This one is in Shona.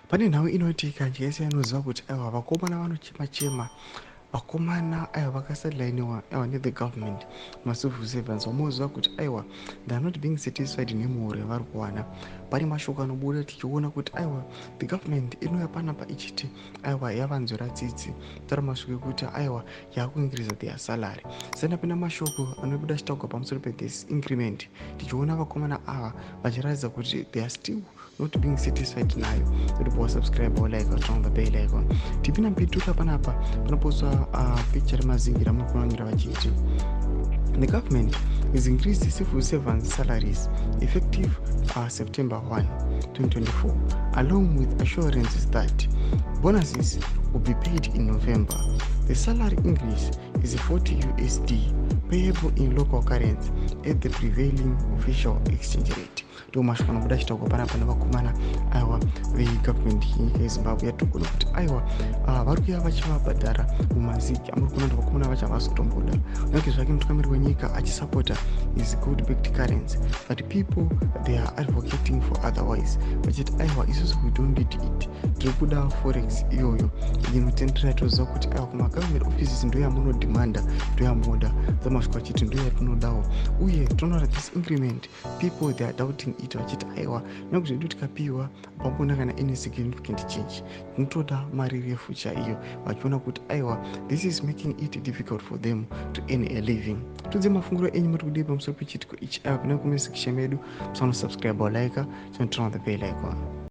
Pane nhau inoitika nyika yese yanoziva kuti aiwa vakomana vanochema-chema, vakomana aiwa vakasadlainiwa aiwa nethe government macivil servants vamoziva kuti aiwa they are not being satisfied nemuhoro yavari kuwana. Pane mashoko anobuda tichiona kuti aiwa the government inouya panapa ichiti aiwa yavanzwira tsitsi taura mashoko ekuti aiwa yakuincreasa their salary. Sena pina mashoko anobuda achitaurwa pamusoro pe-this increment tichiona vakomana ava vachiratidza kuti they are still not being satisfied nayo. Kuti wasubscribe walike turn the bell icon. Tipina mpetuka panapa panoposwa picture remazingira mukuonera vachiti the government is increased the civil servants salaries effective September 1, 2024, along with assurances that bonuses will be paid in November. The salary increase is 40 USD payable in local currency at the prevailing official exchange rate. Mashoko anobuda achitaurwa panapa nevakomana aiwa vegovernment yenyika yezimbabwe yatogona kuti aiwa vari kuuya vachivabhadhara mumaziki amuri kuona kuti vakomana vacho havasitomboda nake zvake mutungamiri wenyika achisapota is good backed currency, but people they are advocating for otherwise vachiti aiwa isusu we don't need it, tiri kuda forex iyoyo inotendera toziva kuti aiwa kumagovernment offices ndo yamunodhimanda ndo yamoda dzamashoko achiti ndo yatinodawo, uye tinoona this increment people they are doubting it vachiti aiwa nekuti zvedu tikapiwa pambona kana any significant change tinotoda mari refu chaiyo, vachiona kuti aiwa this is making it difficult for them to earn a living. Tudze mafunguro enyu muri kudii pamusoro pechitiko ichi aiwa kuna kumesekisha medu musanosubscribe walike turn on the bell icon.